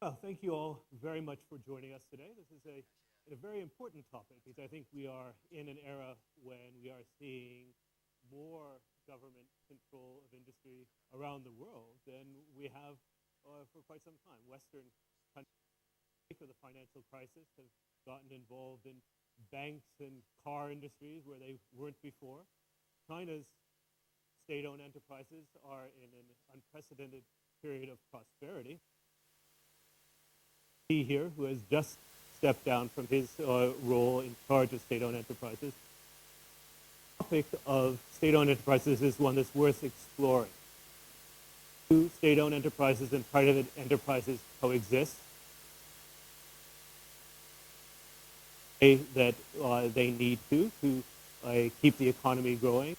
Well, thank you all very much for joining us today. This is a very important topic because I think we are in an era when we are seeing more government control of industry around the world than we have for quite some time. Western countries, for the financial crisis, have gotten involved in banks and car industries where they weren't before. China's state-owned enterprises are in an unprecedented period of prosperity. He here, who has just stepped down from his role in charge of state-owned enterprises. The topic of state-owned enterprises is one that's worth exploring. Do state-owned enterprises and private enterprises coexist? That they need to keep the economy growing.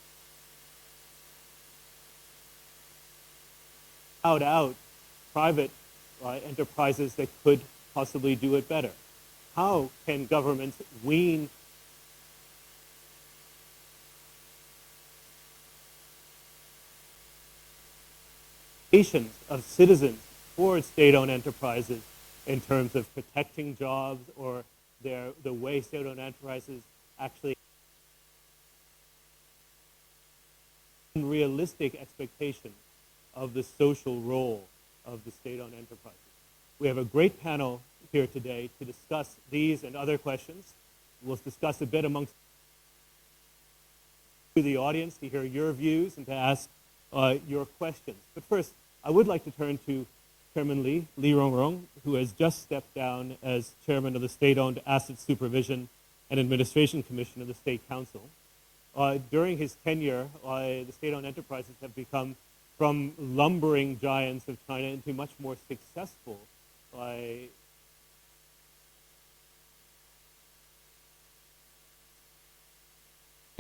Out private enterprises that could possibly do it better. How can governments wean of citizens towards state-owned enterprises in terms of protecting jobs or the way state-owned enterprises actually unrealistic expectations of the social role of the state-owned enterprises. We have a great panel here today to discuss these and other questions. We'll discuss a bit amongst the audience to hear your views and to ask your questions. But first, I would like to turn to Chairman Li Rongrong, who has just stepped down as chairman of the State-Owned Asset Supervision and Administration Commission of the State Council. During his tenure, the state-owned enterprises have become from lumbering giants of China into much more successful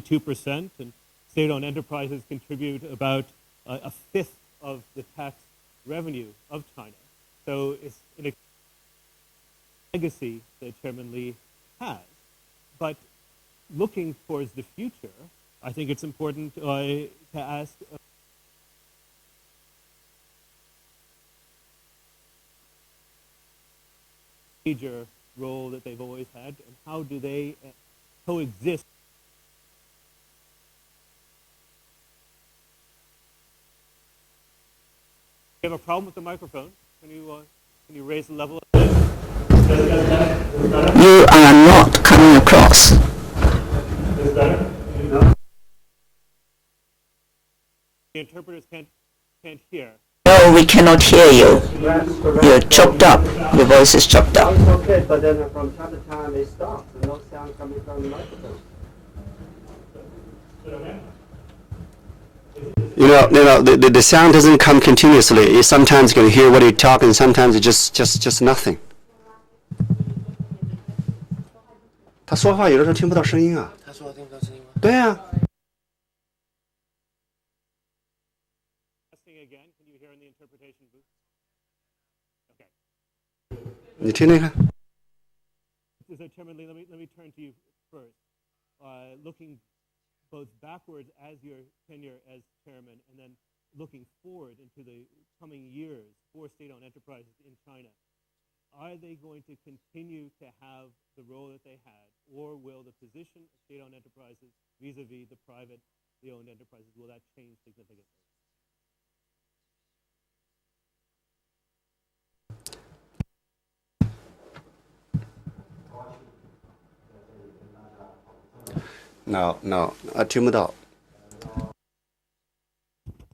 2%, and state-owned enterprises contribute about a fifth of the tax revenue of China. So it's an legacy that Chairman Li has. But looking towards the future, I think it's important to ask major role that they've always had, and how do they coexist? You have a problem with the microphone? Can you raise the level? You are not coming across. Is better? No. The interpreters can't hear. No, we cannot hear you. You're chopped up. Your voice is chopped up. It's okay, but then from time to time it stops. There's no sound coming from the microphone. The sound doesn't come continuously. Sometimes you can hear what you talk, and sometimes it's just nothing. 他说话有的时候听不到声音啊。他说话听不到声音吗？对啊。你听听看。So Chairman Li, let me turn to you first. Looking both backwards as your tenure as chairman and then looking forward into the coming years for state-owned enterprises in China, are they going to continue to have the role that they had, or will the position of state-owned enterprises vis-a-vis the owned enterprises, will that change significantly? No, 听不到。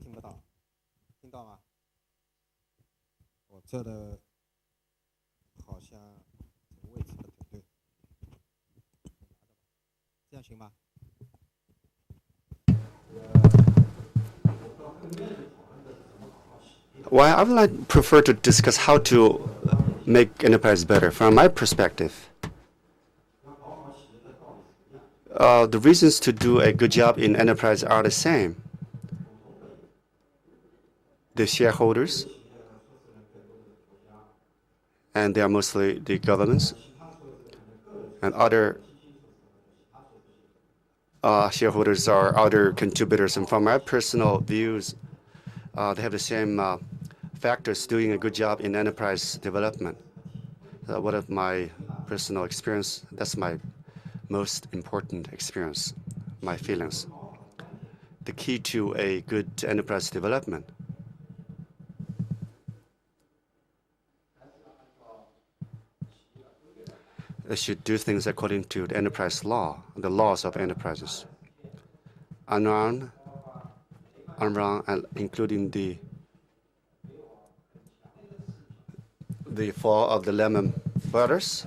听不到，听到吗？我这的好像位置不太对，这样行吗？ Well, I would prefer to discuss how to make enterprise better. From my perspective, the reasons to do a good job in enterprise are the same. The shareholders, and they are mostly the governments and other shareholders are other contributors. And from my personal views, they have the same factors doing a good job in enterprise development. One of my personal experience, that's my most important experience, my feelings. The key to a good enterprise development should do things according to the enterprise law, the laws of enterprises. Enron, and including the fall of the Lehman Brothers.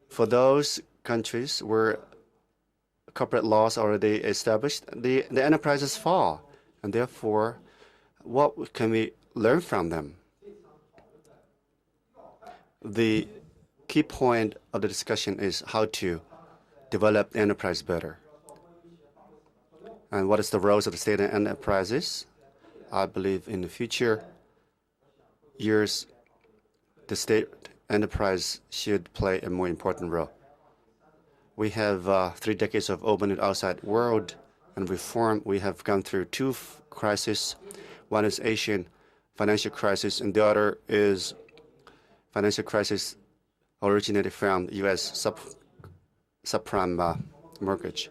For those countries where corporate laws already established, the enterprises fall, and therefore, what can we learn from them? The key point of the discussion is how to develop the enterprise better. And what is the roles of the state and enterprises? I believe in the future years, the state enterprise should play a more important role. We have 3 decades of open and outside world and reform. We have gone through 2 crises. One is Asian financial crisis, and the other is financial crisis originated from U.S. subprime mortgage.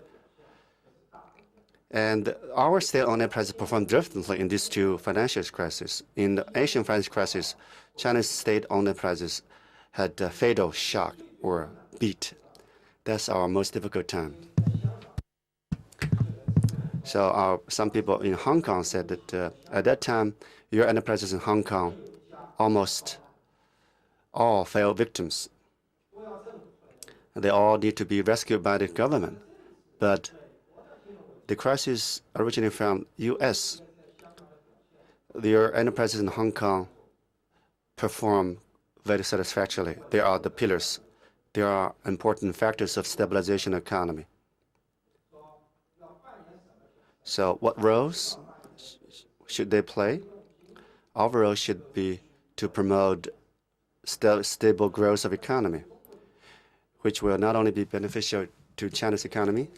And our state-owned enterprises performed differently in these 2 financial crises. In the Asian financial crisis, China's state-owned enterprises had a fatal shock or beat. That's our most difficult time. So some people in Hong Kong said that at that time, your enterprises in Hong Kong almost all fell victims. They all need to be rescued by the government. But the crisis originated from U.S. Their enterprises in Hong Kong perform very satisfactorily. They are the pillars. They are important factors of stabilization of the economy. So what roles should they play? Our role should be to promote stable growth of economy, which will not only be beneficial to China's economy,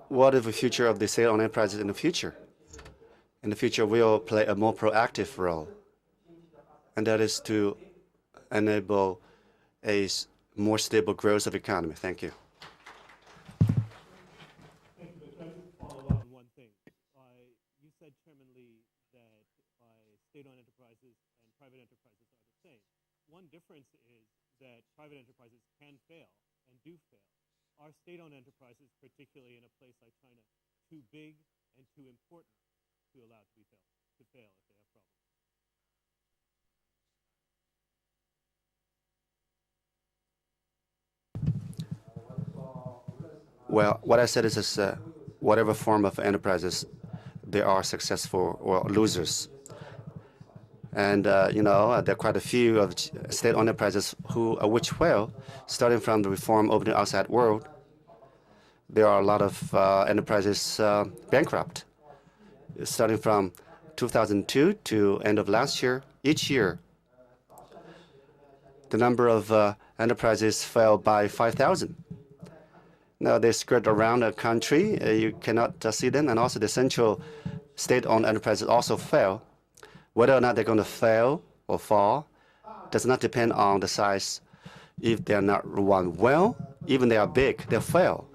what is the future of the state-owned enterprises in the future? In the future, we will play a more proactive role, and that is to enable a more stable growth of economy. Thank you. Thank you. Can I just follow up on one thing? You said, Chairman Lee, that state-owned enterprises and private enterprises are the same. One difference is that private enterprises can fail and do fail. Are state-owned enterprises, particularly in a place like China, too big and too important to allow to fail if they have problems? Well, what I said is whatever form of enterprises, they are successful or losers. And, there are quite a few of state-owned enterprises which fail, starting from the reform of the outside world. There are a lot of enterprises bankrupt. Starting from 2002 to end of last year, each year, the number of enterprises fell by 5,000. Now they skirt around the country. You cannot see them. And also the central state-owned enterprises also fail. Whether or not they're going to fail or fall does not depend on the size. If they're not run well, even they are big, they'll fail.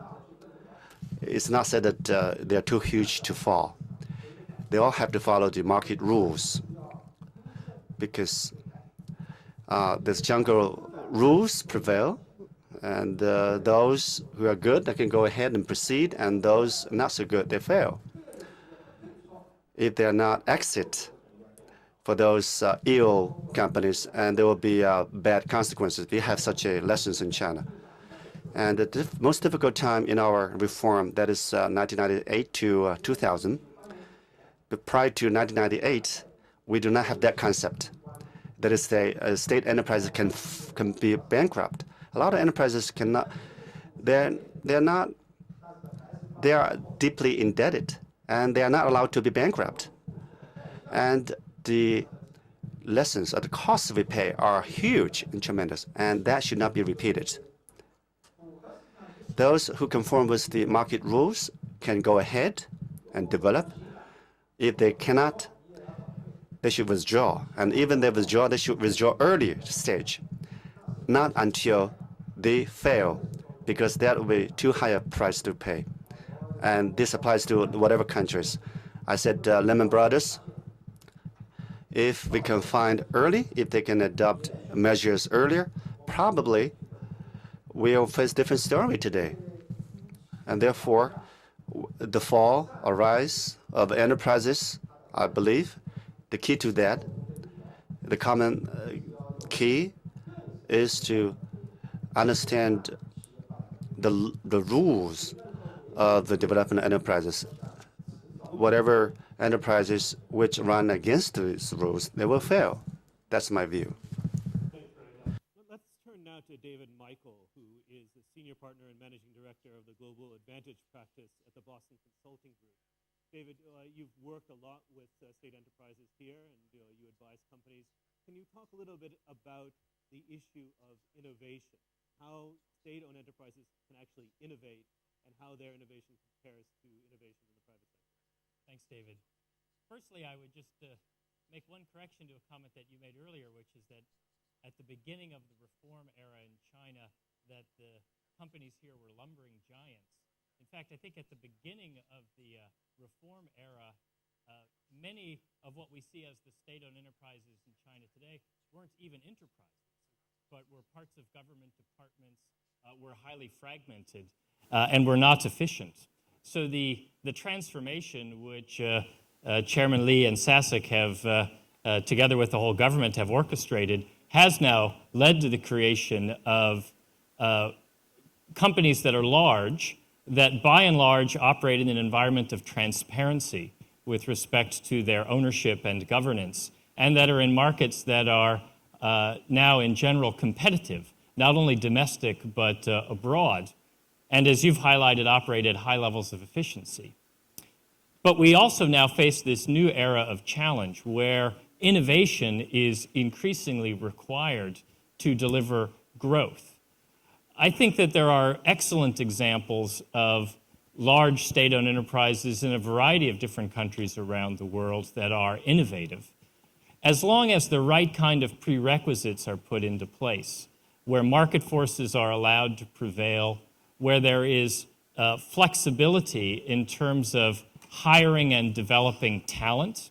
It's not said that they're too huge to fall. They all have to follow the market rules because this jungle rules prevail, and those who are good, they can go ahead and proceed, and those not so good, they fail. If they're not exit for those ill companies, and there will be bad consequences. We have such a lessons in China. And the most difficult time in our reform, that is 1998 to 2000. But prior to 1998, we do not have that concept. That is, state enterprises can be bankrupt. A lot of enterprises cannot. They are deeply indebted, and they are not allowed to be bankrupt. And the lessons or the costs we pay are huge and tremendous, and that should not be repeated. those who conform with the market rules can go ahead and develop. If they cannot, they should withdraw. And even they withdraw, they should withdraw earlier stage, not until they fail, because that will be too high a price to pay. And this applies to whatever countries. I said Lehman Brothers, if we can find early, if they can adopt measures earlier, probably we'll face different story today. And therefore, the fall or rise of enterprises, I believe, the key to that, the common key is to understand the rules of the development enterprises. Whatever enterprises which run against these rules, they will fail. That's my view. Let's turn now to David Michael, who is a senior partner and managing director of the Global Advantage practice at the Boston Consulting Group. David, you've worked a lot with state enterprises here, and you advise companies. Can you talk a little bit about the issue of innovation, how state-owned enterprises can actually innovate, and how their innovation compares to innovation in the private sector? Thanks, David. Firstly, I would just make one correction to a comment that you made earlier, which is that at the beginning of the reform era in China, that the companies here were lumbering giants. In fact, I think at the beginning of the reform era, many of what we see as the state-owned enterprises in China today weren't even enterprises, but were parts of government departments, were highly fragmented, and were not efficient. So the transformation which Chairman Lee and SASAC have, together with the whole government, have orchestrated has now led to the creation of companies that are large, that by and large operate in an environment of transparency with respect to their ownership and governance, and that are in markets that are now in general competitive, not only domestic but abroad, and as you've highlighted, operate at high levels of efficiency. But we also now face this new era of challenge where innovation is increasingly required to deliver growth. I think that there are excellent examples of large state-owned enterprises in a variety of different countries around the world that are innovative, as long as the right kind of prerequisites are put into place, where market forces are allowed to prevail, where there is flexibility in terms of hiring and developing talent.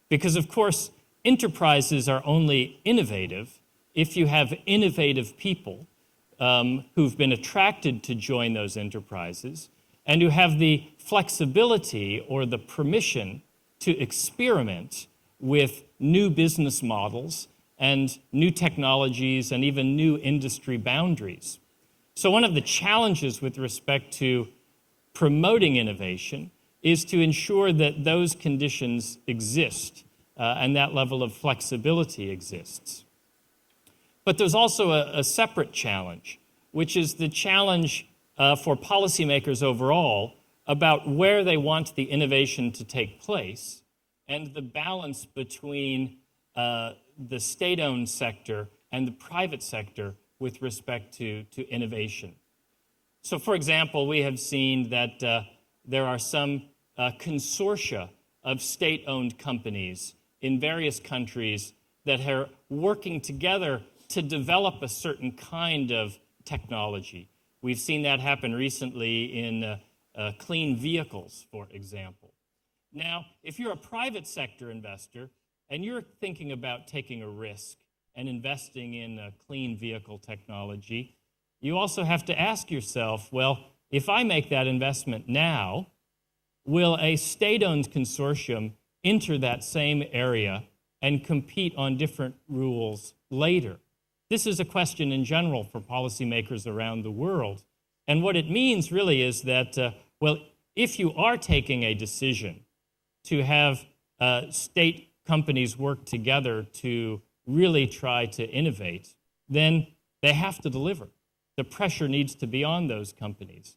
Because, of course, enterprises are only innovative if you have innovative people who've been attracted to join those enterprises and who have the flexibility or the permission to experiment with new business models and new technologies and even new industry boundaries. So one of the challenges with respect to promoting innovation is to ensure that those conditions exist and that level of flexibility exists. But there's also a separate challenge, which is the challenge for policymakers overall about where they want the innovation to take place and the balance between the state-owned sector and the private sector with respect to innovation. So, for example, we have seen that there are some consortia of state-owned companies in various countries that are working together to develop a certain kind of technology. We've seen that happen recently in clean vehicles, for example. Now, if you're a private sector investor and you're thinking about taking a risk and investing in clean vehicle technology, you also have to ask yourself, well, if I make that investment now, will a state-owned consortium enter that same area and compete on different rules later? This is a question in general for policymakers around the world. And what it means really is that, well, if you are taking a decision to have state companies work together to really try to innovate, then they have to deliver. The pressure needs to be on those companies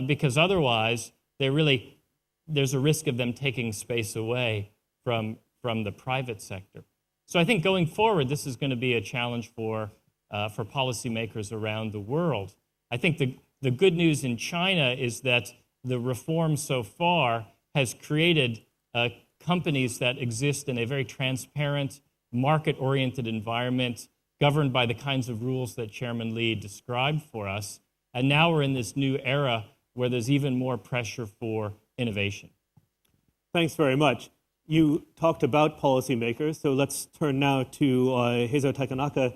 because otherwise there's a risk of them taking space away from the private sector. So I think going forward, this is going to be a challenge for policymakers around the world. I think The good news in China is that the reform so far has created companies that exist in a very transparent, market-oriented environment governed by the kinds of rules that Chairman Lee described for us. And now we're in this new era where there's even more pressure for innovation. Thanks very much. You talked about policymakers, so let's turn now to Heizo Takanaka,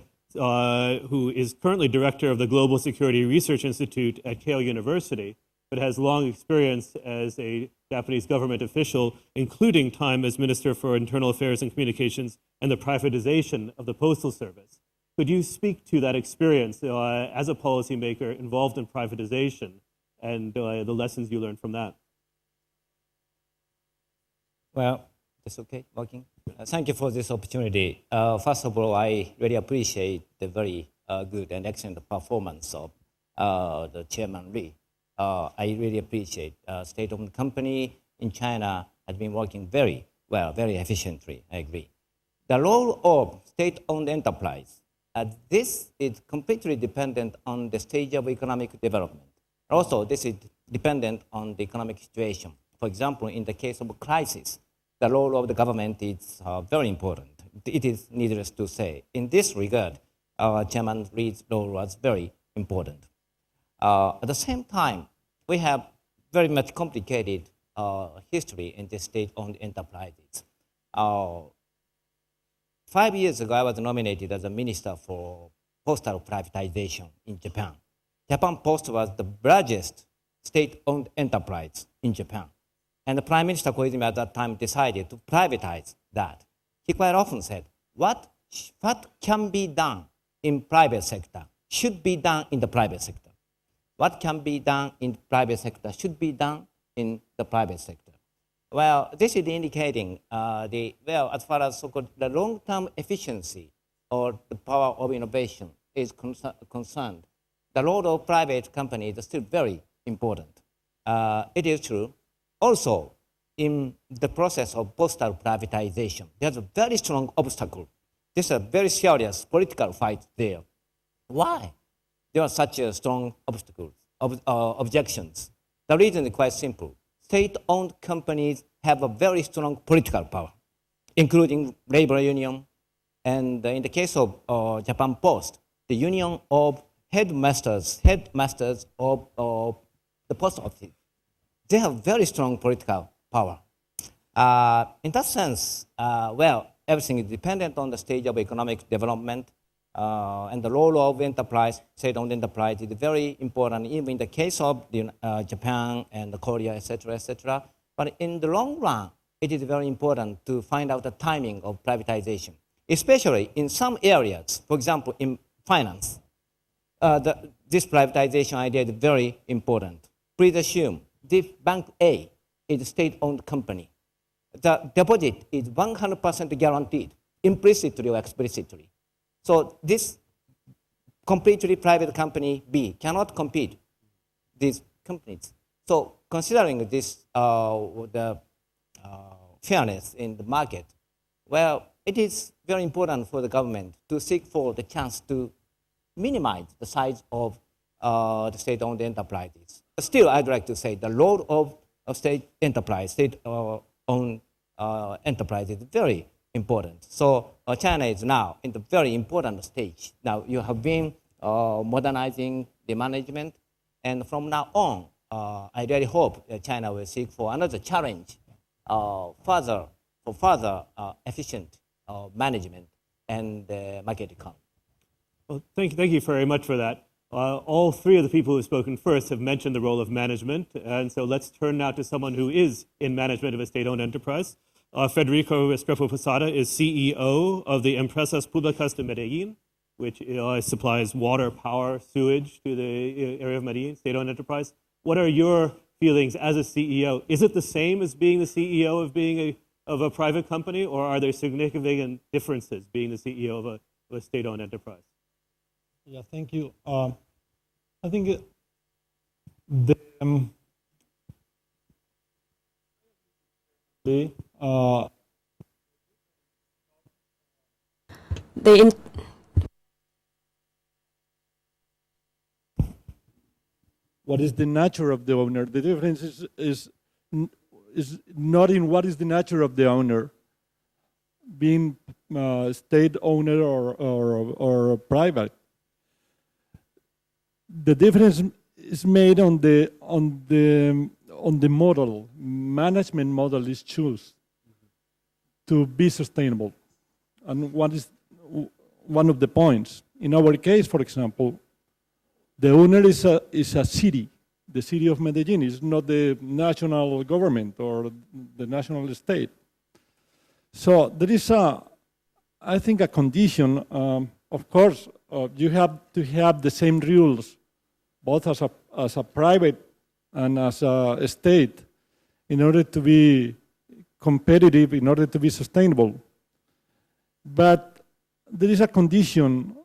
who is currently director of the Global Security Research Institute at Keio University, but has long experience as a Japanese government official, including time as Minister for Internal Affairs and Communications and the privatization of the Postal Service. Could you speak to that experience as a policymaker involved in privatization and the lessons you learned from that? Well, that's okay, working. Thank you for this opportunity. First of all, I really appreciate the very good and excellent performance of the Chairman Lee. I really appreciate state-owned company in China has been working very well, very efficiently, I agree. The role of state-owned enterprise, this is completely dependent on the stage of economic development. Also, this is dependent on the economic situation. For example, in the case of a crisis, the role of the government is very important. It is needless to say. In this regard, Chairman Lee's role was very important. At the same time, we have very much complicated history in the state-owned enterprises. 5 years ago, I was nominated as a minister for postal privatization in Japan. Japan Post was the largest state-owned enterprise in Japan. And the Prime Minister Koizumi at that time decided to privatize that. He quite often said, what can be done in private sector should be done in the private sector. What can be done in the private sector should be done in the private sector. Well, this is indicating as far as so-called the long-term efficiency or the power of innovation is concerned, the role of private companies is still very important. It is true. Also, in the process of postal privatization, there's a very strong obstacle. There's a very serious political fight there. Why? There are such strong obstacles, objections. The reason is quite simple. State-owned companies have a very strong political power, including labor union, and in the case of Japan Post, the union of headmasters of the post office. They have very strong political power. In that sense, everything is dependent on the stage of economic development, and the role of enterprise, state-owned enterprise, is very important, even in the case of Japan and Korea, etc., etc. But in the long run, it is very important to find out the timing of privatization, especially in some areas. For example, in finance, this privatization idea is very important. Please assume this Bank A is a state-owned company. The deposit is 100% guaranteed, implicitly or explicitly. So this completely private company B cannot compete these companies. So considering this, the fairness in the market, well, it is very important for the government to seek for the chance to minimize the size of the state-owned enterprises. Still, I'd like to say the role of state enterprise, state-owned enterprise is very important. So China is now in the very important stage. Now you have been modernizing the management, and from now on, I really hope that China will seek for another challenge, further efficient management and market economy. Well, thank you very much for that. All three of the people who have spoken first have mentioned the role of management, and so let's turn now to someone who is in management of a state-owned enterprise. Federico Restrepo Posada is CEO of the Empresas Públicas de Medellín, which supplies water, power, sewage to the area of Medellín, state-owned enterprise. What are your feelings as a CEO? Is it the same as being the CEO of a private company, or are there significant differences being the CEO of a state-owned enterprise? Yeah, thank you. I think The what is the nature of the owner. The difference is not in what is the nature of the owner, being state owner or private. The difference is made on the model. Management model is choose to be sustainable, and what is one of the points in our case, for example, the owner is a city. The city of Medellin is not the national government or the national state. So there is I think, a condition. Of course, you have to have the same rules, both as a private and as a state, in order to be competitive, in order to be sustainable. But there is a condition,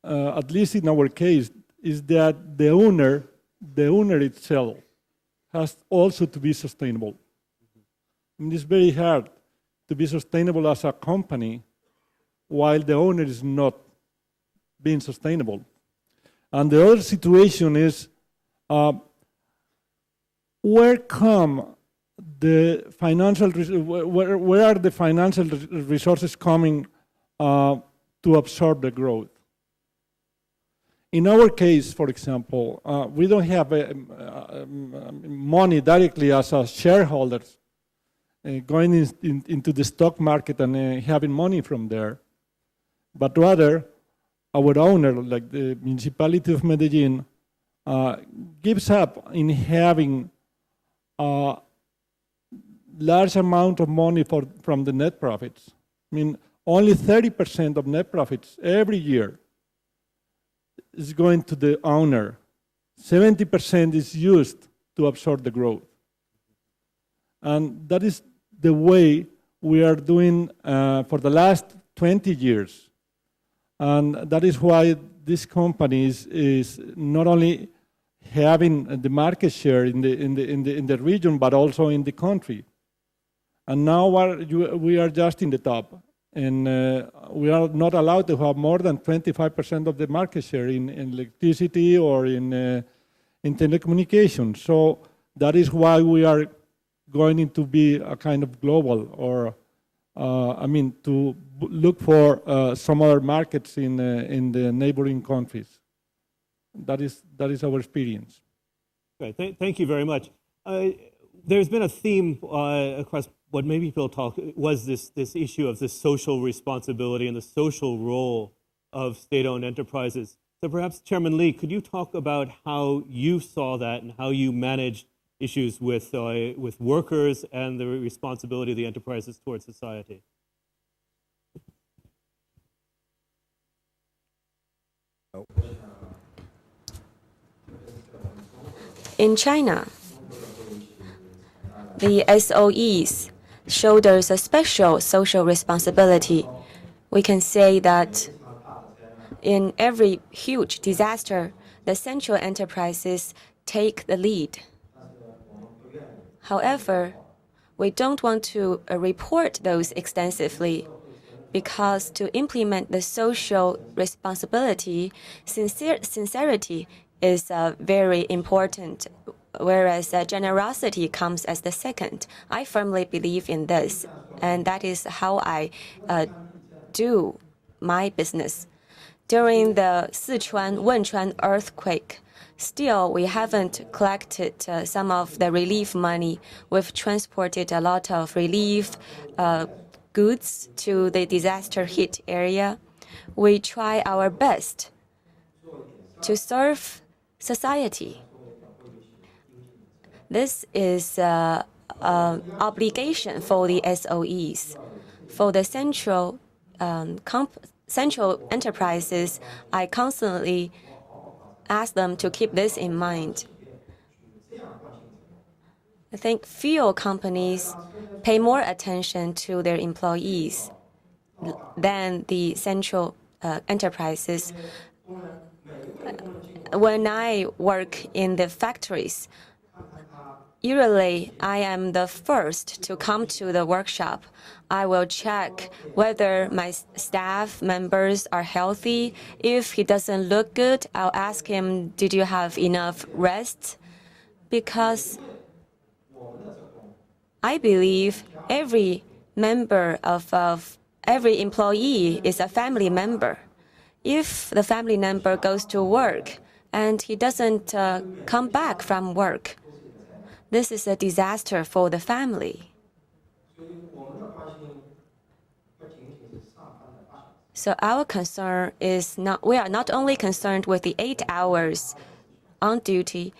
at least in our case, is that the owner itself has also to be sustainable. I mean, it's very hard to be sustainable as a company while the owner is not being sustainable. And the other situation is, where are the financial resources coming to absorb the growth? In our case, for example, we don't have money directly as shareholders going into the stock market and having money from there, but rather our owner, like the municipality of Medellin, gives up in having a large amount of money from the net profits. I mean, only 30% of net profits every year is going to the owner. 70% is used to absorb the growth. And that is the way we are doing for the last 20 years. And that is why this company is not only having the market share in the region, but also in the country. And now we are just in the top. And we are not allowed to have more than 25% of the market share in electricity or in telecommunications. So that is why we are going to be a kind of global, or to look for some other markets in the neighboring countries. That is our experience. Great, thank you very much. There's been a theme across what made people talk was this issue of the social responsibility and the social role of state-owned enterprises. So perhaps, Chairman Lee, could you talk about how you saw that and how you managed issues with workers and the responsibility of the enterprises towards society? In China, the SOEs shoulders a special social responsibility. We can say that in every huge disaster, the central enterprises take the lead. However, we don't want to report those extensively, because to implement the social responsibility, sincerity is very important, whereas generosity comes as the second. I firmly believe in this, and that is how I do my business. During the Sichuan Wenchuan earthquake, still we haven't collected some of the relief money. We've transported a lot of relief goods to the disaster-hit area. We try our best to serve society. This is an obligation for the SOEs. For the central enterprises, I constantly ask them to keep this in mind. I think few companies pay more attention to their employees than the central enterprises. When I work in the factories, usually I am the first to come to the workshop. I will check whether my staff members are healthy. If he doesn't look good, I'll ask him, did you have enough rest? because I believe every member of every employee is a family member. If the family member goes to work and he doesn't come back from work, this is a disaster for the family. So our concern is we are not only concerned with the 8 hours on duty,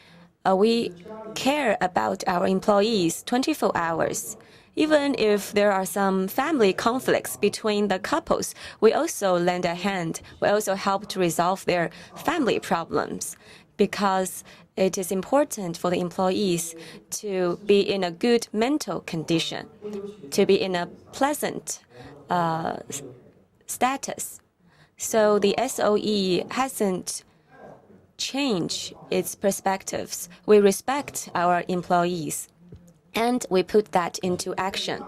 we care about our employees 24 hours. Even if there are some family conflicts between the couples, we also lend a hand. We also help to resolve their family problems because it is important for the employees to be in a good mental condition, to be in a pleasant status. So the SOE hasn't changed its perspectives. We respect our employees, and we put that into action.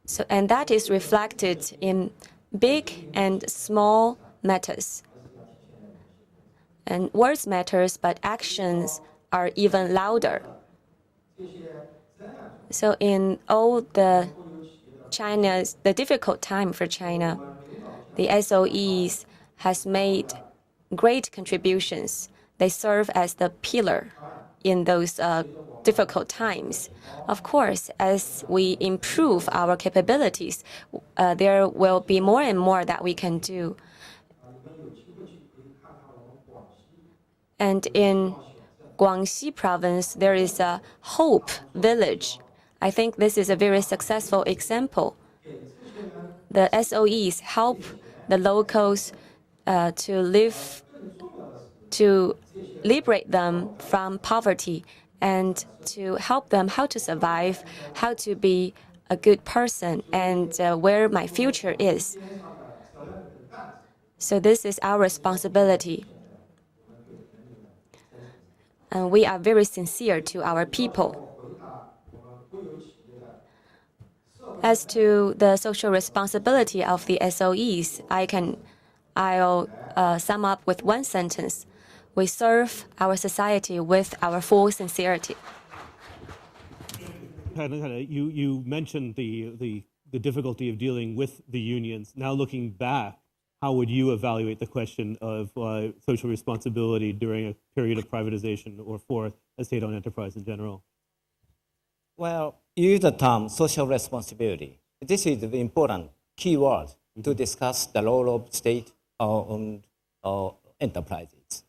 So, and that is reflected in big and small matters. And words matters, but actions are even louder. So in all the difficult time for China, the SOEs has made great contributions. They serve as the pillar in those difficult times. Of course, as we improve our capabilities, there will be more and more that we can do. And in Guangxi province, there is a Hope Village. I think this is a very successful example. The SOEs help the locals to liberate them from poverty and to help them how to survive, how to be a good person, and where my future is. So this is our responsibility. And we are very sincere to our people. As to the social responsibility of the SOEs, I'll sum up with one sentence. We serve our society with our full sincerity. You mentioned the difficulty of dealing with the unions. Now looking back, how would you evaluate the question of social responsibility during a period of privatization or for a state-owned enterprise in general? Well, you use the term social responsibility. This is the important key word to discuss the role of state-owned enterprises.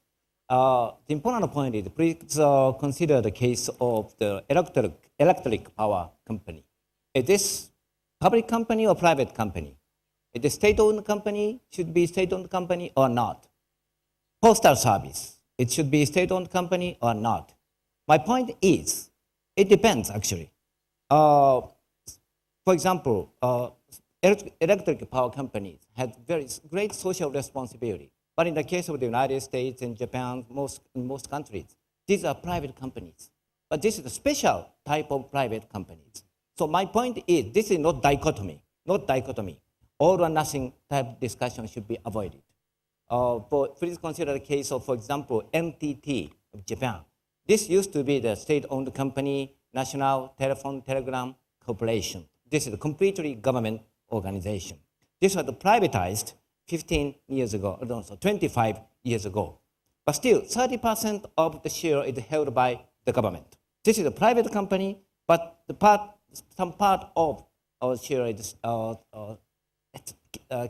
The important point is, please consider the case of the electric power company. Is this public company or private company? Is it a state-owned company, should be state-owned company or not? Postal service, it should be a state-owned company or not? My point is, it depends actually. For example, electric power companies have very great social responsibility. But in the case of the United States and Japan, most countries, these are private companies. But this is a special type of private companies. So my point is, this is not dichotomy. All or nothing type discussion should be avoided. Please consider the case of, for example, NTT of Japan. This used to be the state-owned company, National Telephone Telegram Corporation. This is a completely government organization. This was privatized 15 years ago, no, so 25 years ago. But still, 30% of the share is held by the government. This is a private company, but some part of our share is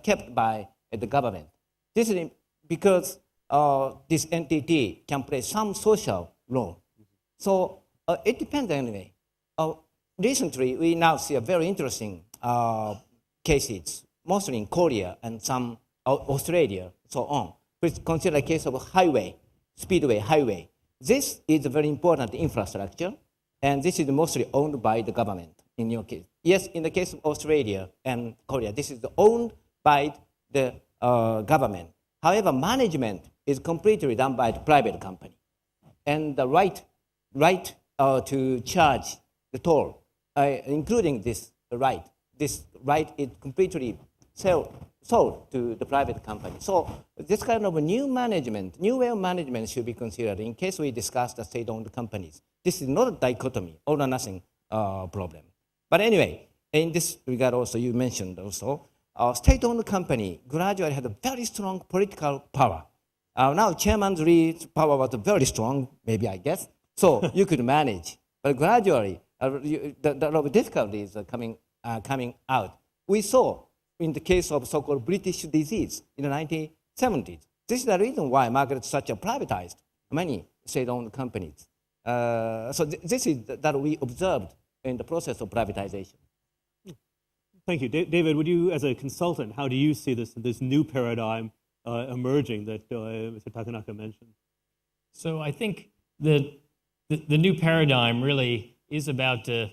kept by the government. This is because this entity can play some social role. So it depends anyway. Recently, we now see a very interesting cases, mostly in Korea and some Australia, so on. Please consider the case of speedway highway. This is a very important infrastructure, and this is mostly owned by the government in your case. Yes, in the case of Australia and Korea, this is owned by the government. However, management is completely done by the private company. And the right to charge the toll, including this right is completely sold to the private company. So this kind of a new management, new way of management should be considered in case we discuss the state-owned companies. This is not a dichotomy, all or nothing problem. But anyway, in this regard also, you mentioned also, state-owned company gradually had a very strong political power. Now Chairman Lee's power was very strong, maybe I guess, so you could manage. But gradually, the difficulties are coming out. We saw in the case of so-called British disease in the 1970s. This is the reason why Margaret Thatcher privatized many state-owned companies. So this is that we observed in the process of privatization. Thank you. David, would you, as a consultant, how do you see this new paradigm emerging that Mr. Takanaka mentioned? So I think the new paradigm really is about a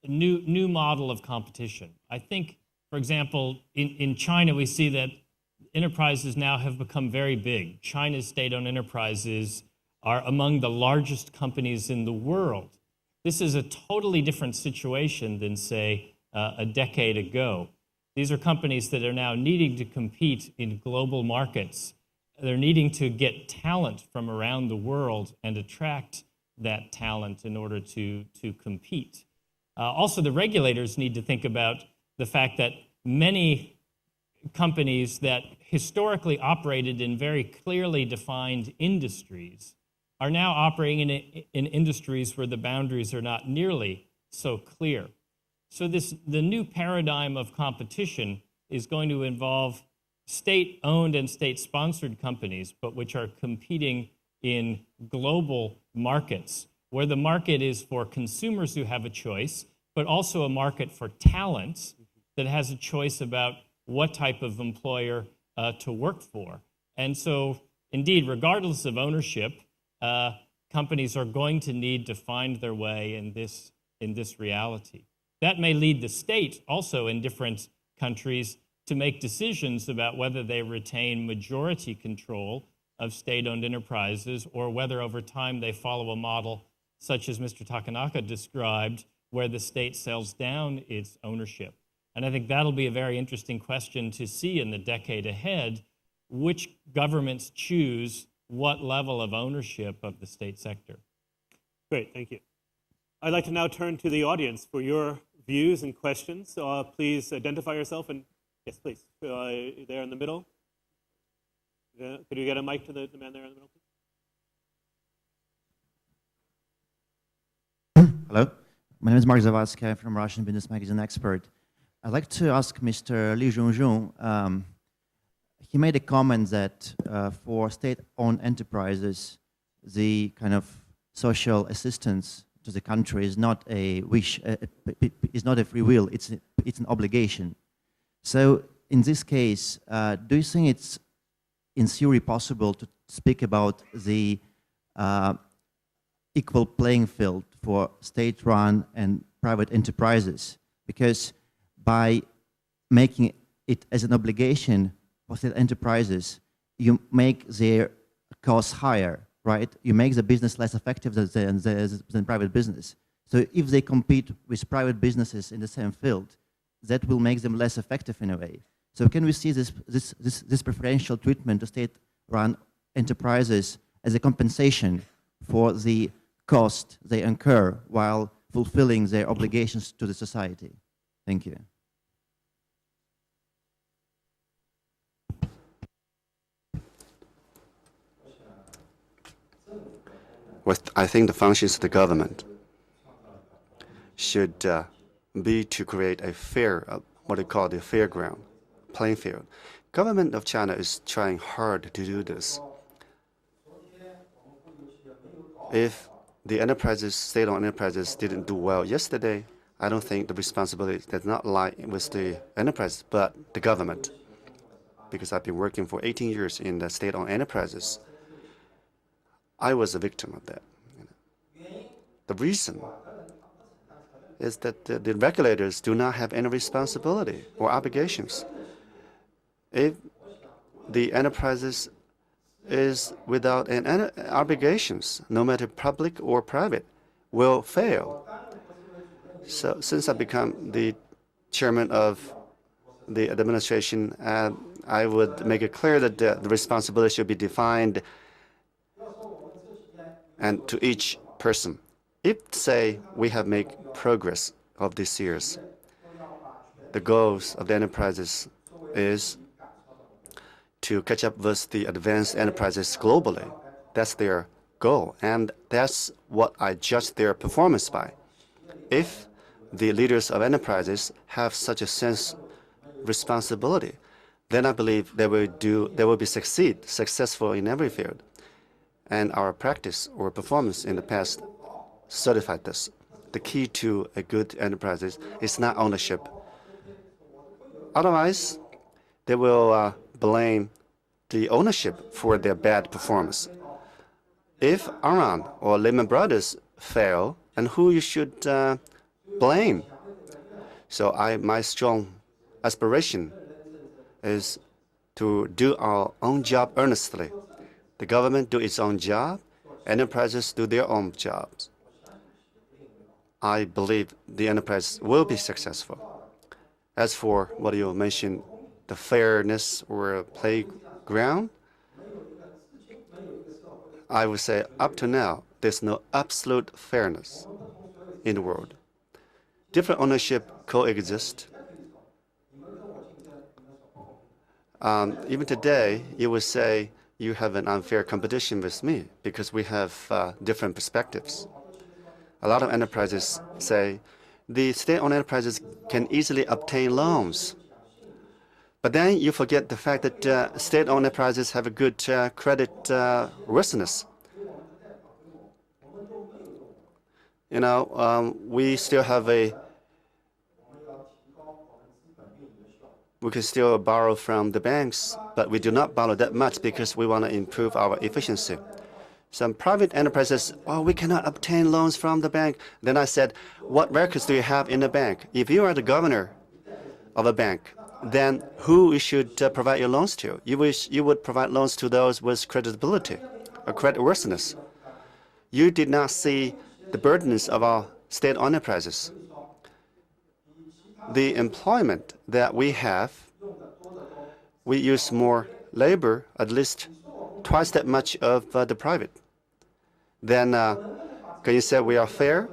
new model of competition. I think, for example, in China, we see that enterprises now have become very big. China's state-owned enterprises are among the largest companies in the world. This is a totally different situation than, say, a decade ago. These are companies that are now needing to compete in global markets. They're needing to get talent from around the world and attract that talent in order to compete. Also, the regulators need to think about the fact that many companies that historically operated in very clearly defined industries are now operating in industries where the boundaries are not nearly so clear. So the new paradigm of competition is going to involve state-owned and state-sponsored companies, but which are competing in global markets, where the market is for consumers who have a choice, but also a market for talent that has a choice about what type of employer to work for. And so, indeed, regardless of ownership, companies are going to need to find their way in this reality. That may lead the state also in different countries to make decisions about whether they retain majority control of state-owned enterprises or whether over time they follow a model such as Mr. Takanaka described, where the state sells down its ownership. And I think that'll be a very interesting question to see in the decade ahead, which governments choose what level of ownership of the state sector. Great, thank you. I'd like to now turn to the audience for your views and questions. Please identify yourself and, yes, please, there in the middle. Could you get a mic to the man there in the middle, please? Hello, my name is Mark Zawadzki. I'm from Russian Business Magazine Expert. I'd like to ask Mr. Li Zhongzhong. He made a comment that for state-owned enterprises, the kind of social assistance to the country is not a wish, is not a free will, it's an obligation. So in this case, do you think it's in theory possible to speak about the equal playing field for state-run and private enterprises? Because by making it as an obligation for state enterprises, you make their costs higher, right? You make the business less effective than private business. So if they compete with private businesses in the same field, that will make them less effective in a way. So can we see this preferential treatment to state-run enterprises as a compensation for the cost they incur while fulfilling their obligations to the society? Thank you. I think the functions of the government should be to create a fair, what they call the fair ground, playing field. Government of China is trying hard to do this. If the enterprises, state-owned enterprises, didn't do well yesterday, I don't think the responsibility does not lie with the enterprise, but the government. Because I've been working for 18 years in the state-owned enterprises, I was a victim of that. The reason is that the regulators do not have any responsibility or obligations. If the enterprises is without any obligations, no matter public or private, will fail. So since I become the chairman of the administration, I would make it clear that the responsibility should be defined and to each person. If, say, we have made progress of these years, the goals of the enterprises is to catch up with the advanced enterprises globally. That's their goal, and that's what I judge their performance by. If the leaders of enterprises have such a sense of responsibility, then I believe they will be successful in every field. And our practice or performance in the past certified this. The key to a good enterprise is not ownership. Otherwise, they will blame the ownership for their bad performance. If Enron or Lehman Brothers fail, and who you should blame? So my strong aspiration is to do our own job earnestly. The government do its own job, enterprises do their own jobs. I believe the enterprise will be successful. As for what you mentioned, the fairness or playground, I would say up to now, there's no absolute fairness in the world. Different ownership coexist. Even today, you would say you have an unfair competition with me because we have different perspectives. A lot of enterprises say the state-owned enterprises can easily obtain loans. But then you forget the fact that state-owned enterprises have a good credit worthiness. You know, we still have we can still borrow from the banks, but we do not borrow that much because we want to improve our efficiency. Some private enterprises, oh, we cannot obtain loans from the bank. Then I said, what records do you have in the bank? If you are the governor of a bank, then who you should provide your loans to? You would provide loans to those with credibility or creditworthiness. You did not see the burdens of our state-owned enterprises. The employment that we have, we use more labor, at least twice that much of the private. Then can you say we are fair?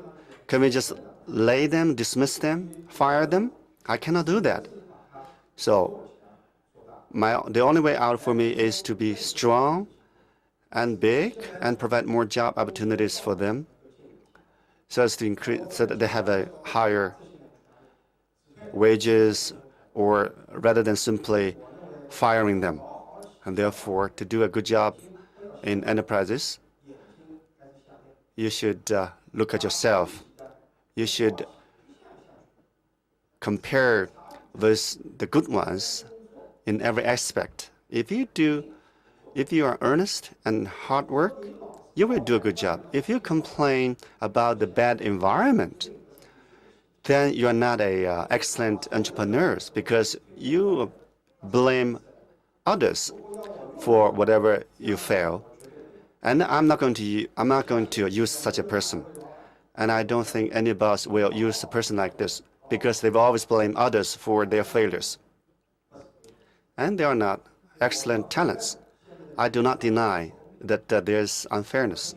Can we just lay them, dismiss them, fire them? I cannot do that. So the only way out for me is to be strong and big and provide more job opportunities for them so as to increase, so that they have a higher wages, or rather than simply firing them. And therefore, to do a good job in enterprises, you should look at yourself. You should compare with the good ones in every aspect. If you are earnest and hard work, you will do a good job. If you complain about the bad environment, then you are not an excellent entrepreneur because you blame others for whatever you fail. And I'm not going to use such a person. And I don't think any boss will use a person like this because they will always blame others for their failures. And they are not excellent talents. I do not deny that there's unfairness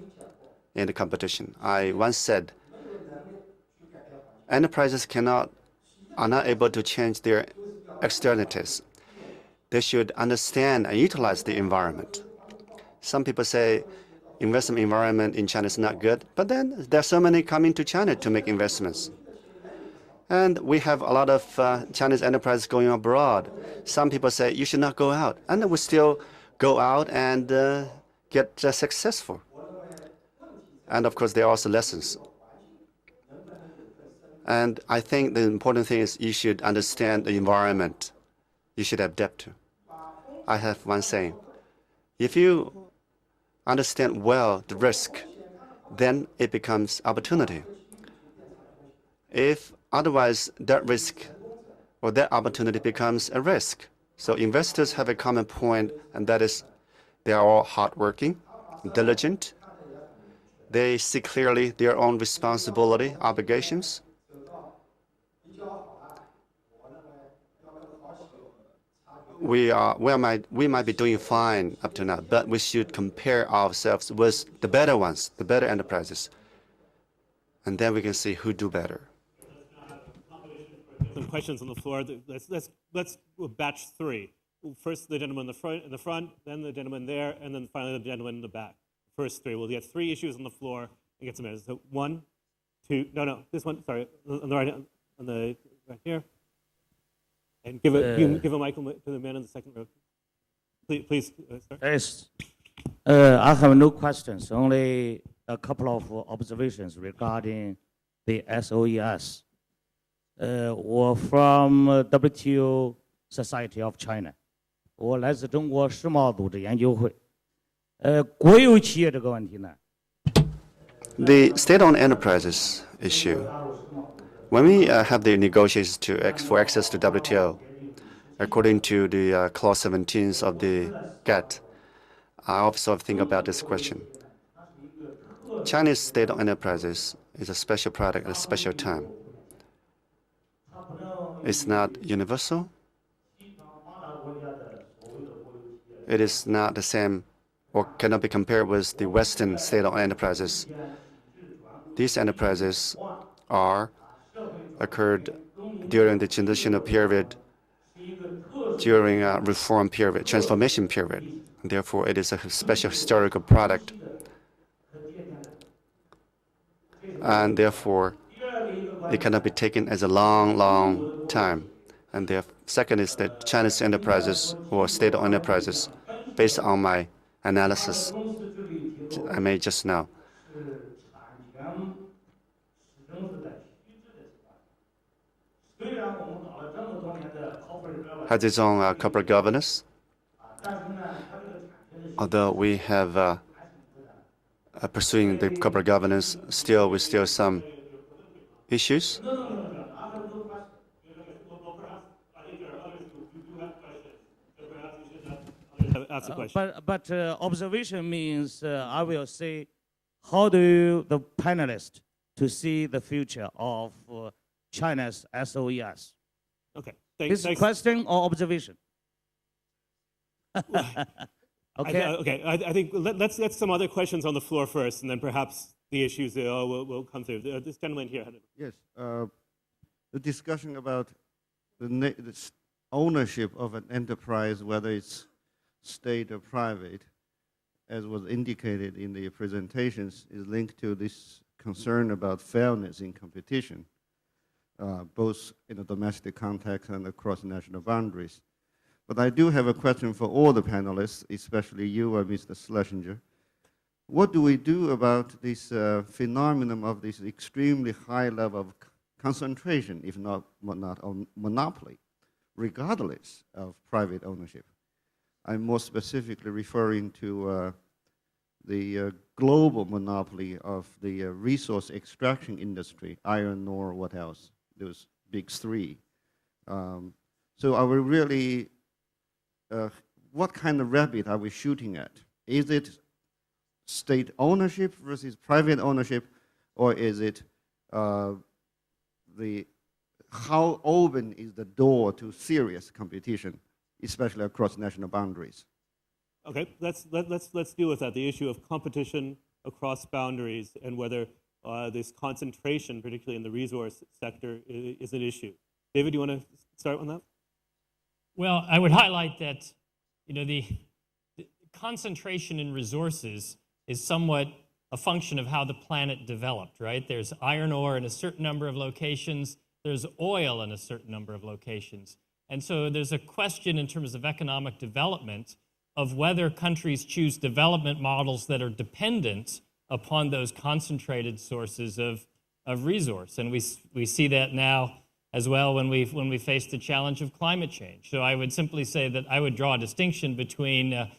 in the competition. I once said enterprises are not able to change their externalities. They should understand and utilize the environment. Some people say investment environment in China is not good, but then there are so many coming to China to make investments. And we have a lot of Chinese enterprises going abroad. Some people say you should not go out, and we still go out and get successful. And of course, there are also lessons. And I think the important thing is you should understand the environment. You should adapt to. I have one saying. If you understand well the risk, then it becomes opportunity. If otherwise that risk or that opportunity becomes a risk. So investors have a common point, and that is they are all hardworking, diligent. They see clearly their own responsibility, obligations. we might be doing fine up to now, but we should compare ourselves with the better ones, the better enterprises, and then we can see who do better. Some questions on the floor. Let's batch three. First, the gentleman in the front, then the gentleman there, and then finally the gentleman in the back. First three. We'll get three issues on the floor and get some answers. So one, two. No, this one. Sorry, on the right here. And give a mic to the man in the second row. Please start. Yes. I have no questions, only a couple of observations regarding the SOES. Or from WTO Society of China. 我来自中国世贸组织研究会。国有企业这个问题呢 The state-owned enterprises issue. When we have the negotiations for access to WTO, according to the Clause 17 of the GATT, I also think about this question. Chinese state-owned enterprises is a special product at a special time. It's not universal. It is not the same or cannot be compared with the Western state-owned enterprises. These enterprises occurred during the transitional period, during a reform period, transformation period. Therefore, it is a special historical product. And therefore, it cannot be taken as a long time. And the second is that Chinese enterprises or state-owned enterprises, based on my analysis I made just now, has its own corporate governance. Although we have pursuing the corporate governance, we still some issues. But observation means I will say, how do the panelists to see the future of China's SOES? Okay. This question or observation? Okay. I think let's get some other questions on the floor first, and then perhaps the issues will come through. This gentleman here. Yes. The discussion about the ownership of an enterprise, whether it's state or private, as was indicated in the presentations, is linked to this concern about fairness in competition, both in a domestic context and across national boundaries. But I do have a question for all the panelists, especially you, Mr. Schlesinger. What do we do about this phenomenon of this extremely high level of concentration, if not monopoly, regardless of private ownership? I'm more specifically referring to the global monopoly of the resource extraction industry, iron ore, what else? Those big three. So are we really, what kind of rabbit are we shooting at? Is it state ownership versus private ownership, or is it how open is the door to serious competition, especially across national boundaries? Okay, let's deal with that. The issue of competition across boundaries and whether this concentration, particularly in the resource sector, is an issue. David, do you want to start on that? Well, I would highlight that the concentration in resources is somewhat a function of how the planet developed, right? There's iron ore in a certain number of locations. There's oil in a certain number of locations. And so there's a question in terms of economic development of whether countries choose development models that are dependent upon those concentrated sources of resource. And we see that now as well when we face the challenge of climate change. So I would simply say that I would draw a distinction between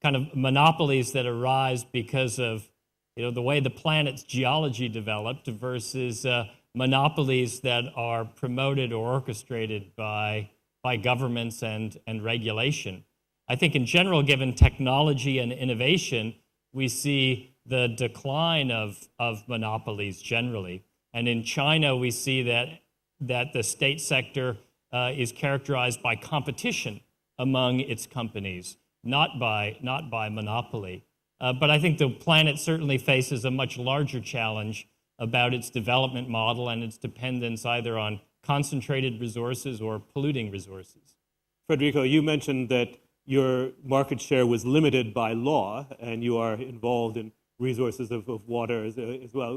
kind of monopolies that arise because of the way the planet's geology developed versus monopolies that are promoted or orchestrated by governments and regulation. I think in general, given technology and innovation, we see the decline of monopolies generally. And in China, we see that the state sector is characterized by competition among its companies, not by monopoly. But I think the planet certainly faces a much larger challenge about its development model and its dependence either on concentrated resources or polluting resources. Federico, you mentioned that your market share was limited by law, and you are involved in resources of water as well.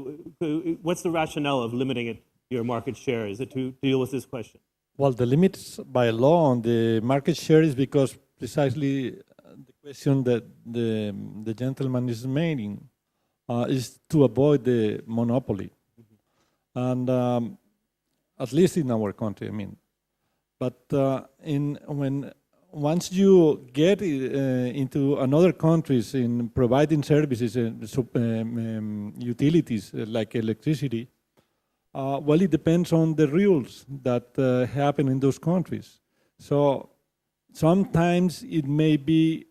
What's the rationale of limiting your market share? Is it to deal with this question? Well, the limits by law on the market share is because precisely the question that the gentleman is making is to avoid the monopoly. And at least in our country, I mean. But once you get into another countries in providing services and utilities like electricity, well, it depends on the rules that happen in those countries. So sometimes it may be,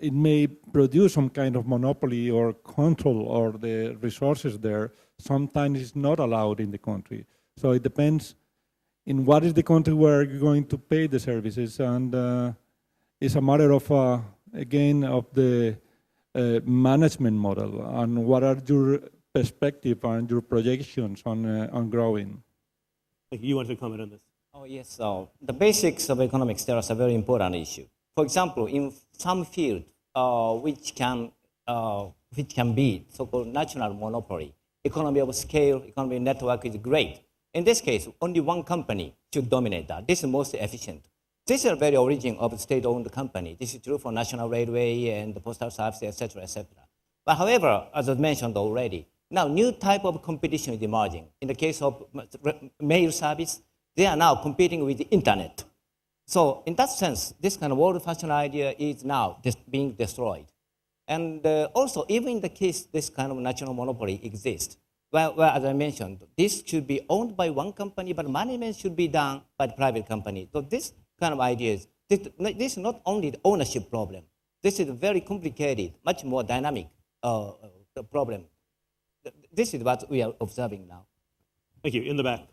it may produce some kind of monopoly or control or the resources there. Sometimes it's not allowed in the country. So it depends in what is the country where you're going to pay the services, and it's a matter of, again, of the management model and what are your perspective and your projections on growing. You want to comment on this? Oh, yes. So the basics of economics, there is a very important issue. For example, in some field which can be so-called national monopoly, economy of scale, economy network is great. In this case, only one company should dominate that. This is most efficient. This is the very origin of a state-owned company. This is true for National Railway and the Postal Service, etc., etc. But however, as I mentioned already, now new type of competition is emerging. In the case of mail service, they are now competing with the internet. So in that sense, this kind of old-fashioned idea is now being destroyed. And also, even in the case this kind of national monopoly exists, well, as I mentioned, this should be owned by one company, but management should be done by the private company. So this kind of ideas, this is not only the ownership problem. This is a very complicated, much more dynamic problem. This is what we are observing now. Thank you. In the back.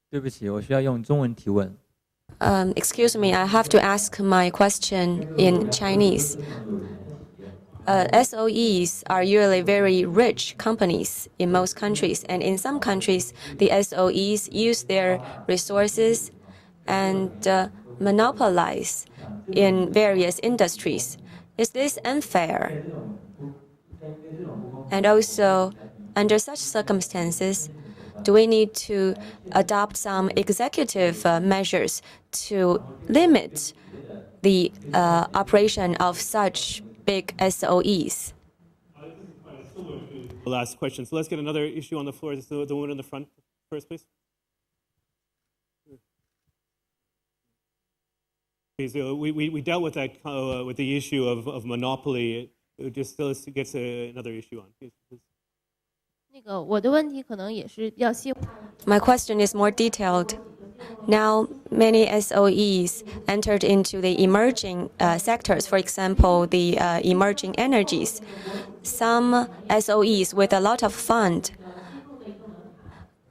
对不起，我需要用中文提问。Excuse me, I have to ask my question in Chinese. SOEs are usually very rich companies in most countries, and in some countries, the SOEs use their resources and monopolize in various industries. Is this unfair? And also, under such circumstances, do we need to adopt some executive measures to limit the operation of such big SOEs? Last question. So let's get another issue on the floor. The woman in the front first, please. Okay, so we dealt with that with the issue of monopoly. It just still gets another issue on. Please. My question is more detailed. Now, many SOEs entered into the emerging sectors, for example, the emerging energies. Some SOEs with a lot of fund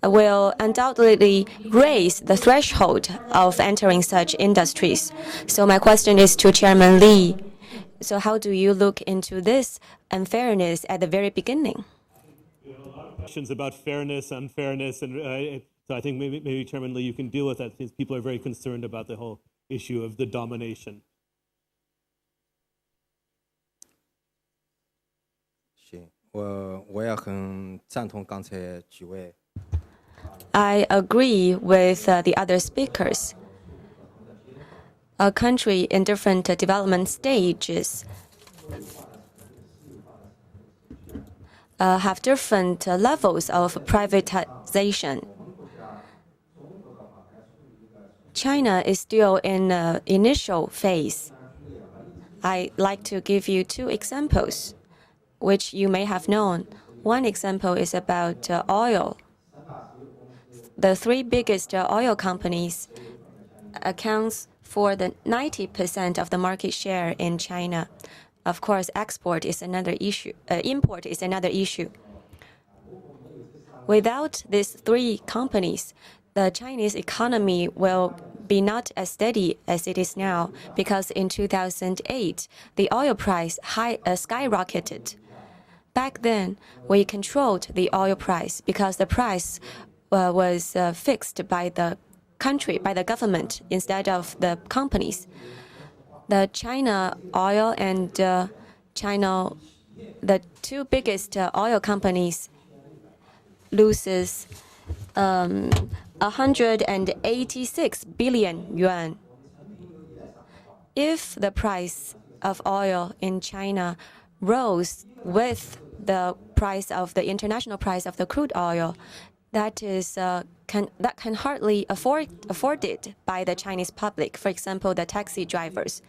will undoubtedly raise the threshold of entering such industries. So my question is to Chairman Lee. So how do you look into this unfairness at the very beginning? Questions about fairness, unfairness, and so I think maybe Chairman Lee, you can deal with that since people are very concerned about the whole issue of the domination. I agree with the other speakers. A country in different development stages have different levels of privatization. China is still in the initial phase. I'd like to give you two examples, which you may have known. One example is about oil. The three biggest oil companies accounts for the 90% of the market share in China. Of course, export is another issue. Import is another issue. Without these three companies, the Chinese economy will be not as steady as it is now, because in 2008, the oil price skyrocketed. Back then, we controlled the oil price because the price was fixed by the country, by the government, instead of the companies. The China Oil and China, the two biggest oil companies, loses 186 billion yuan. If the price of oil in China rose with the price of the international price of the crude oil, that can hardly afforded by the Chinese public. For example, the taxi drivers.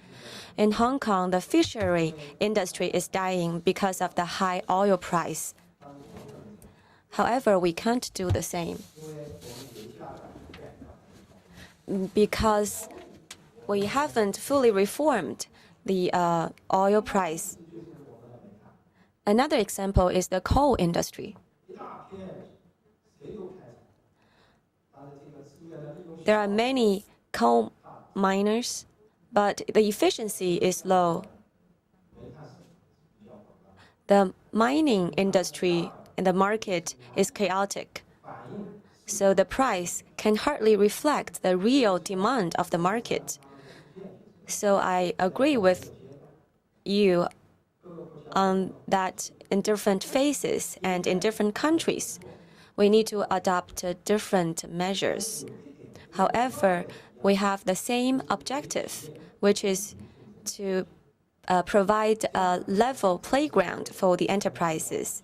In Hong Kong, the fishery industry is dying because of the high oil price. However, we can't do the same because we haven't fully reformed the oil price. Another example is the coal industry. There are many coal miners, but the efficiency is low. The mining industry and the market is chaotic, so the price can hardly reflect the real demand of the market. So I agree with you on that in different phases and in different countries, we need to adopt different measures. However, we have the same objective, which is to provide a level playground for the enterprises.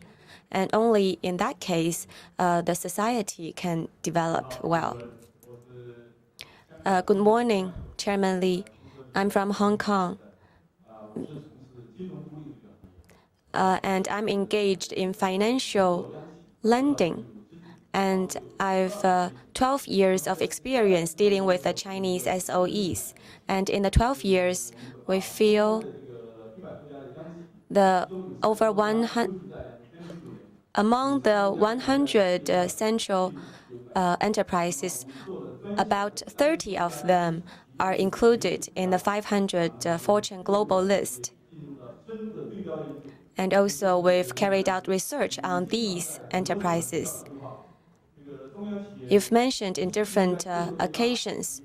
And only in that case, the society can develop well. Good morning, Chairman Lee. I'm from Hong Kong. And I'm engaged in financial lending. And I've 12 years of experience dealing with the Chinese SOEs. And in the 12 years, we feel among the 100 central enterprises, about 30 of them are included in the 500 Fortune Global list. And also, we've carried out research on these enterprises. You've mentioned in different occasions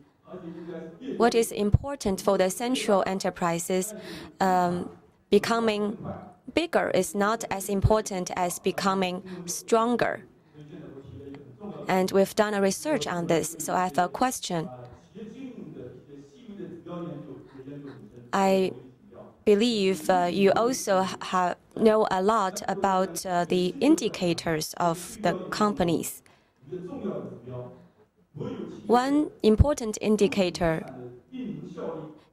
what is important for the central enterprises. Becoming bigger is not as important as becoming stronger. And we've done a research on this, so I have a question. I believe you also know a lot about the indicators of the companies. One important indicator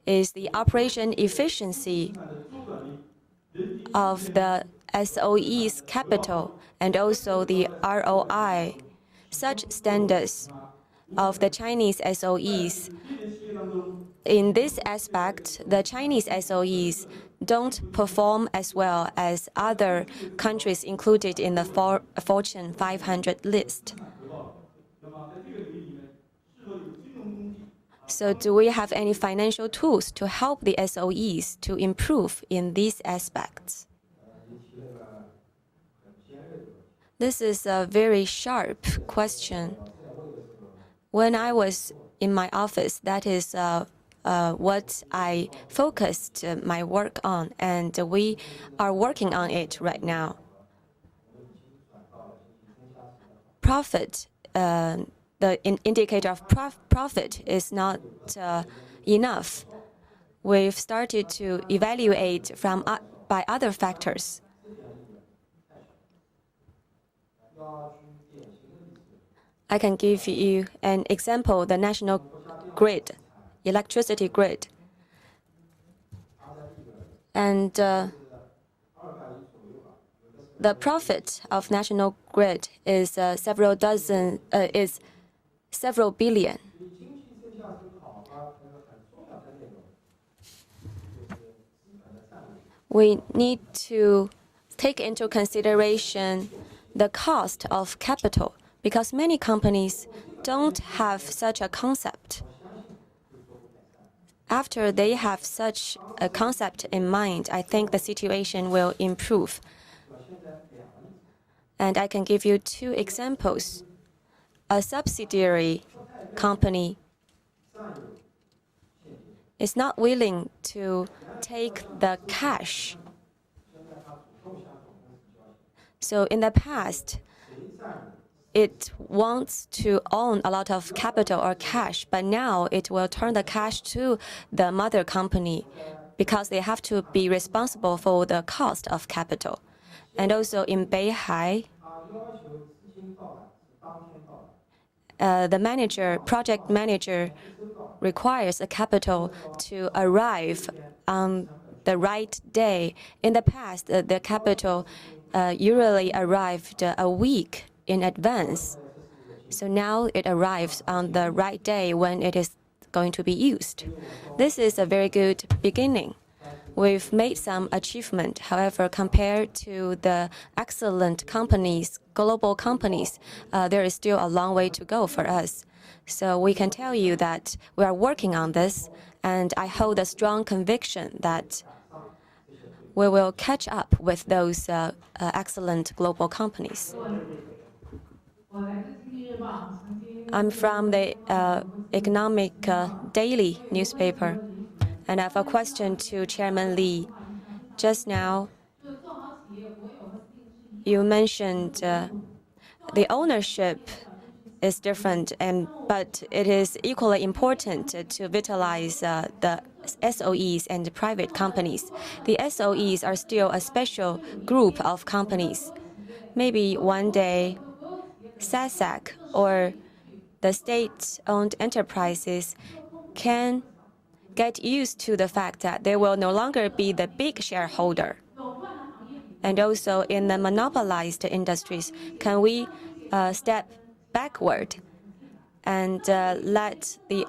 is the operation efficiency of the SOE's capital and also the ROI. Such standards of the Chinese SOEs, in this aspect, the Chinese SOEs don't perform as well as other countries included in the Fortune 500 list. So do we have any financial tools to help the SOEs to improve in these aspects? This is a very sharp question. When I was in my office, that is what I focused my work on, and we are working on it right now. Profit, the indicator of profit is not enough. We've started to evaluate by other factors. I can give you an example, the national grid, electricity grid. And the profit of national grid is several billion. We need to take into consideration the cost of capital, because many companies don't have such a concept. After they have such a concept in mind, I think the situation will improve. And I can give you two examples. A subsidiary company is not willing to take the cash. So in the past, it wants to own a lot of capital or cash, but now it will turn the cash to the mother company because they have to be responsible for the cost of capital. And also in Beihai, the project manager requires a capital to arrive on the right day. In the past, the capital usually arrived a week in advance. So now it arrives on the right day when it is going to be used. This is a very good beginning. We've made some achievement. However, compared to the excellent companies, global companies, there is still a long way to go for us. So we can tell you that we are working on this, and I hold a strong conviction that we will catch up with those excellent global companies. I'm from the Economic Daily newspaper, and I have a question to Chairman Lee. Just now, you mentioned the ownership is different, but it is equally important to vitalize the SOEs and private companies. The SOEs are still a special group of companies. Maybe one day, SASAC or the state-owned enterprises can get used to the fact that they will no longer be the big shareholder. And also in the monopolized industries, can we step backward and let the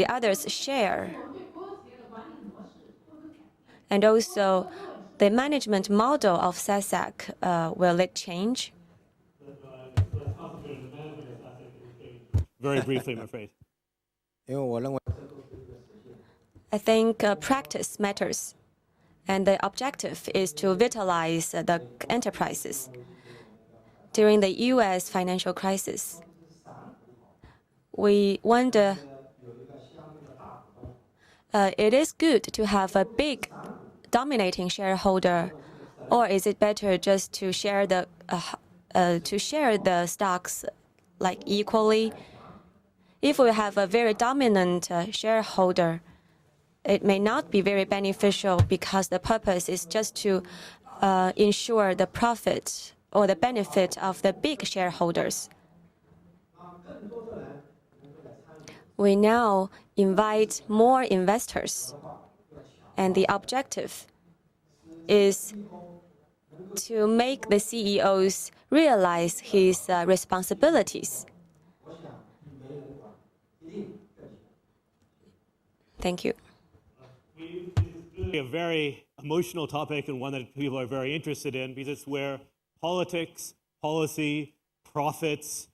others share? And also, the management model of SASAC, will it change? Very briefly, I'm afraid. I think practice matters, and the objective is to vitalize the enterprises. During the U.S. financial crisis, we wonder, it is good to have a big dominating shareholder, or is it better just to share the stocks like equally? If we have a very dominant shareholder, it may not be very beneficial because the purpose is just to ensure the profit or the benefit of the big shareholders. We now invite more investors, and the objective is to make the CEOs realize his responsibilities. Thank you. A very emotional topic and one that people are very interested in because it's where politics, policy, profits,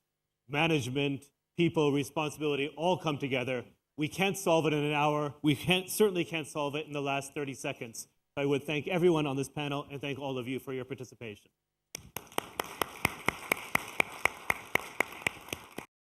management, people, responsibility all come together. We can't solve it in an hour. We certainly can't solve it in the last 30 seconds. I would thank everyone on this panel and thank all of you for your participation.